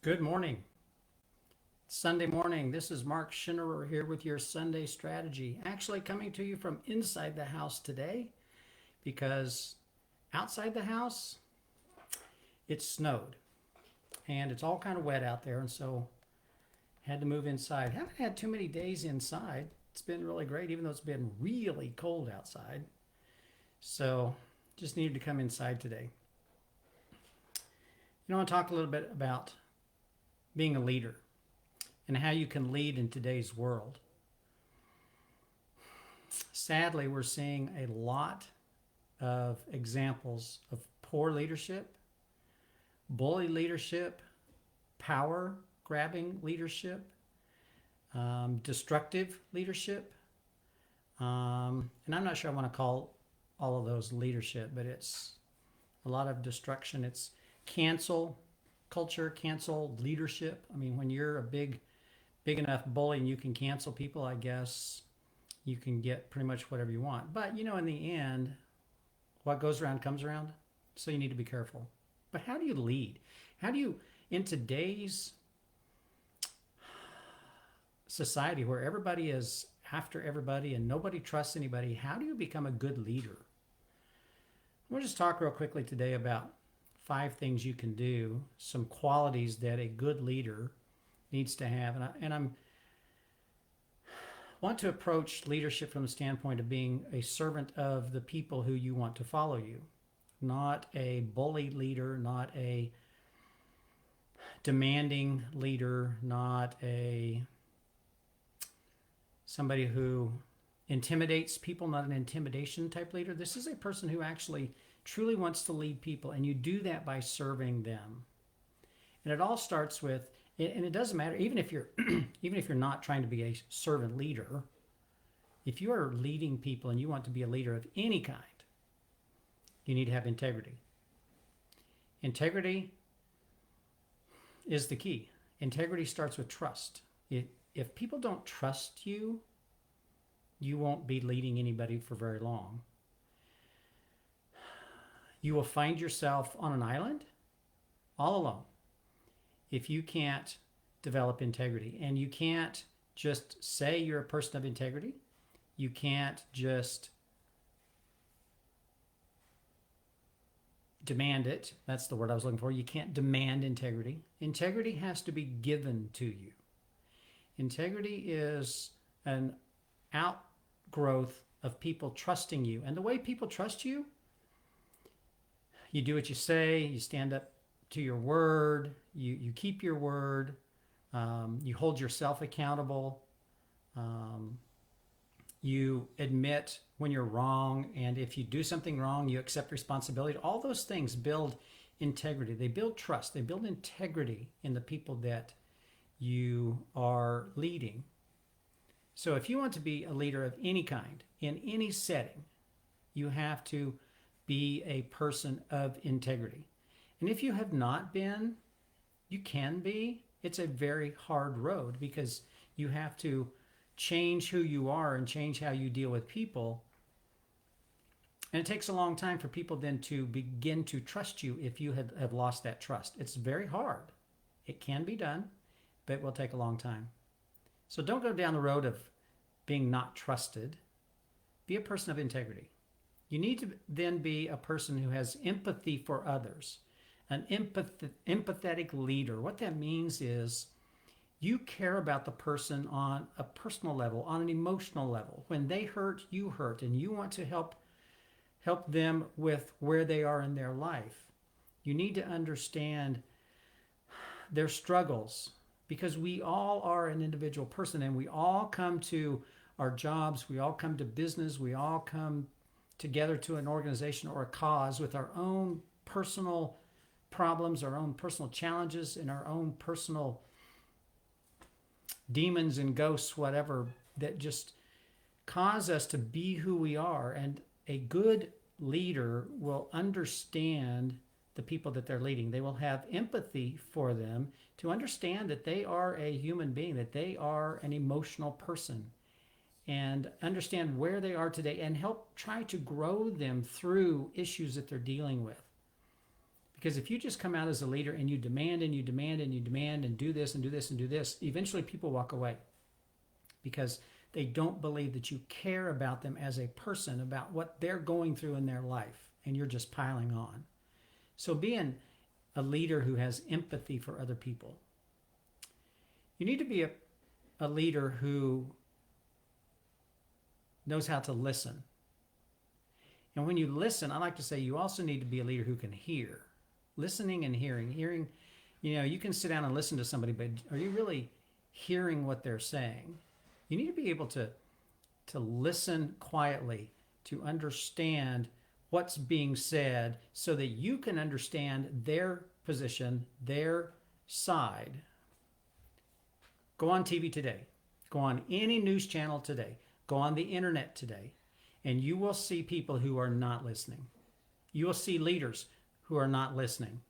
Good morning. Sunday morning. This is Mark Schinnerer here with your Sunday strategy. Actually, coming to you from inside the house today because outside the house it snowed and it's all kind of wet out there, and so had to move inside. Haven't had too many days inside. It's been really great, even though it's been really cold outside. So just needed to come inside today. I want to talk a little bit about being a leader and how you can lead in today's world. Sadly, we're seeing a lot of examples of poor leadership, bully leadership, power grabbing leadership, destructive leadership. And I'm not sure I want to call all of those leadership, but it's a lot of destruction. It's cancel culture, cancel leadership. I mean, when you're a big enough bully and you can cancel people, I guess you can get pretty much whatever you want. But in the end, what goes around comes around. So you need to be careful. But how do you lead? How do you, in today's society where everybody is after everybody and nobody trusts anybody, how do you become a good leader? We'll just talk real quickly today about 5 things you can do, some qualities that a good leader needs to have. And I want to approach leadership from the standpoint of being a servant of the people who you want to follow you, not a bully leader, not a demanding leader, not somebody who intimidates people, not an intimidation type leader. This is a person who actually truly wants to lead people, and you do that by serving them. And it all starts with, and it doesn't matter, even if you're even if you're not trying to be a servant leader, if you are leading people and you want to be a leader of any kind, you need to have integrity. Integrity is the key. Integrity starts with trust. If people don't trust you, you won't be leading anybody for very long. You will find yourself on an island all alone if you can't develop integrity. And you can't just say you're a person of integrity. You can't just demand it. That's the word I was looking for. You can't demand integrity. Integrity has to be given to you. Integrity is an outgrowth of people trusting you. And the way people trust you, you do what you say, you stand up to your word, you keep your word, you hold yourself accountable, you admit when you're wrong, and if you do something wrong, you accept responsibility. All those things build integrity. They build trust. They build integrity in the people that you are leading. So if you want to be a leader of any kind, in any setting, you have to be a person of integrity. And if you have not been, you can be. It's a very hard road because you have to change who you are and change how you deal with people. And it takes a long time for people then to begin to trust you if you have lost that trust. It's very hard. It can be done, but it will take a long time. So don't go down the road of being not trusted. Be a person of integrity. You need to then be a person who has empathy for others, an empathetic leader. What that means is you care about the person on a personal level, on an emotional level. When they hurt, you hurt, and you want to help them with where they are in their life. You need to understand their struggles because we all are an individual person, and we all come to our jobs, we all come to business, we all come together to an organization or a cause with our own personal problems, our own personal challenges, and our own personal demons and ghosts, whatever, that just cause us to be who we are. And a good leader will understand the people that they're leading. They will have empathy for them to understand that they are a human being, that they are an emotional person, and understand where they are today and help try to grow them through issues that they're dealing with. Because if you just come out as a leader and you demand and you demand and you demand and do this and do this and do this, eventually people walk away because they don't believe that you care about them as a person, about what they're going through in their life, and you're just piling on. So being a leader who has empathy for other people. You need to be a leader who knows how to listen. And when you listen, I like to say you also need to be a leader who can hear. Listening and hearing. Hearing, you can sit down and listen to somebody, but are you really hearing what they're saying? You need to be able to listen quietly, to understand what's being said so that you can understand their position, their side. Go on TV today. Go on any news channel today. Go on the internet today. And you will see people who are not listening. You will see leaders who are not listening.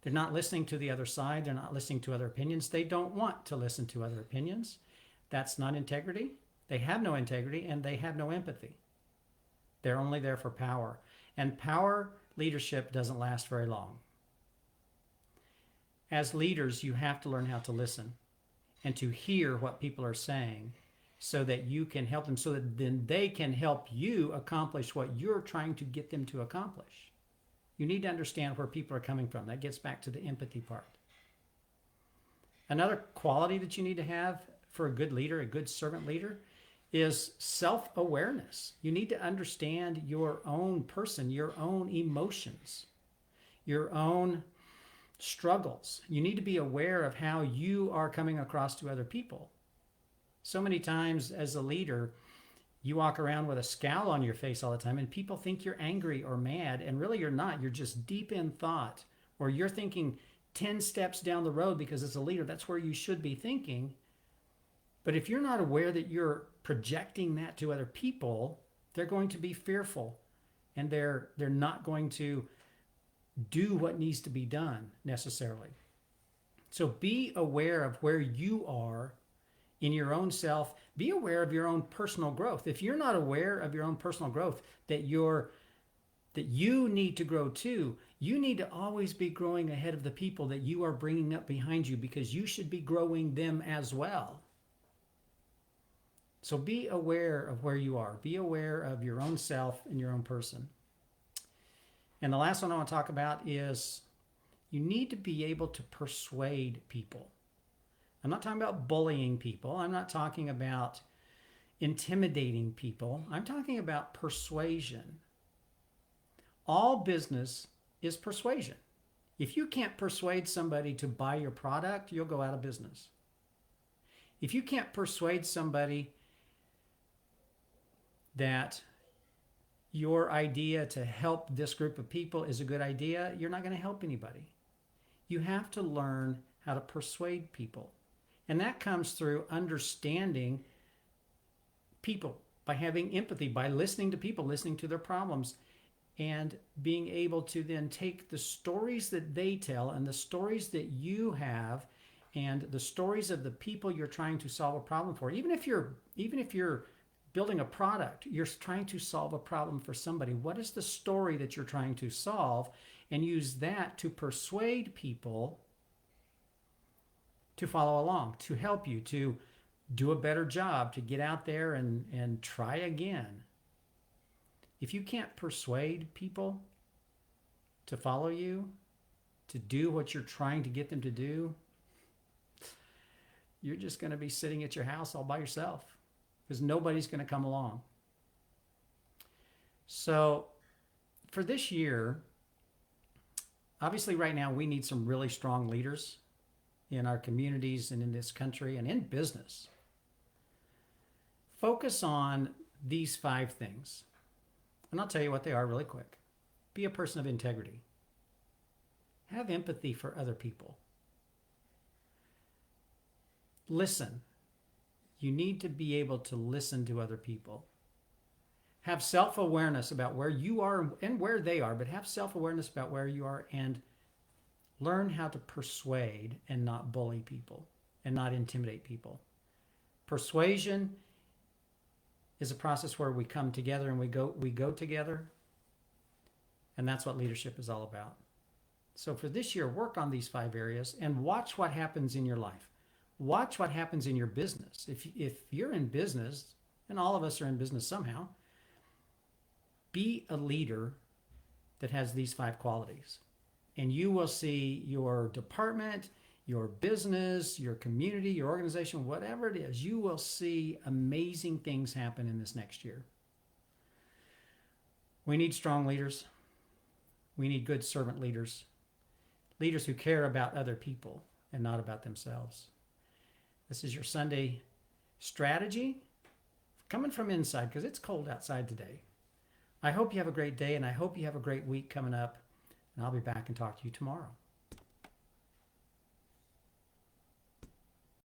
They're not listening to the other side. They're not listening to other opinions. They don't want to listen to other opinions. That's not integrity. They have no integrity and they have no empathy. They're only there for power. And power leadership doesn't last very long. As leaders, you have to learn how to listen and to hear what people are saying so that you can help them, so that then they can help you accomplish what you're trying to get them to accomplish. You need to understand where people are coming from. That gets back to the empathy part. Another quality that you need to have for a good leader, a good servant leader, is self-awareness. You need to understand your own person, your own emotions, your own struggles. You need to be aware of how you are coming across to other people. So many times as a leader, you walk around with a scowl on your face all the time and people think you're angry or mad, and really you're not. You're just deep in thought, or you're thinking 10 steps down the road because as a leader, that's where you should be thinking. But if you're not aware that you're projecting that to other people, they're going to be fearful and they're not going to do what needs to be done necessarily. So be aware of where you are in your own self. Be aware of your own personal growth. If you're not aware of your own personal growth, that you need to grow too, you need to always be growing ahead of the people that you are bringing up behind you, because you should be growing them as well. So be aware of where you are. Be aware of your own self and your own person. And the last one I want to talk about is you need to be able to persuade people. I'm not talking about bullying people. I'm not talking about intimidating people. I'm talking about persuasion. All business is persuasion. If you can't persuade somebody to buy your product, you'll go out of business. If you can't persuade somebody that your idea to help this group of people is a good idea, you're not going to help anybody. You have to learn how to persuade people. And that comes through understanding people, by having empathy, by listening to people, listening to their problems, and being able to then take the stories that they tell and the stories that you have and the stories of the people you're trying to solve a problem for. Even if you're building a product, you're trying to solve a problem for somebody. What is the story that you're trying to solve? And use that to persuade people to follow along, to help you, to do a better job, to get out there and try again. If you can't persuade people to follow you, to do what you're trying to get them to do, you're just going to be sitting at your house all by yourself, because nobody's going to come along. So for this year, obviously right now we need some really strong leaders in our communities and in this country and in business. Focus on these 5 things. And I'll tell you what they are really quick. Be a person of integrity. Have empathy for other people. Listen. You need to be able to listen to other people. Have self-awareness about where you are and where they are, but have self-awareness about where you are, and learn how to persuade and not bully people and not intimidate people. Persuasion is a process where we come together and we go together. And that's what leadership is all about. So for this year, work on these 5 areas and watch what happens in your life. Watch what happens in your business. If you're in business, and all of us are in business somehow, be a leader that has these 5 qualities. And you will see your department, your business, your community, your organization, whatever it is, you will see amazing things happen in this next year. We need strong leaders. We need good servant leaders. Leaders who care about other people and not about themselves. This is your Sunday strategy coming from inside because it's cold outside today. I hope you have a great day and I hope you have a great week coming up. And I'll be back and talk to you tomorrow.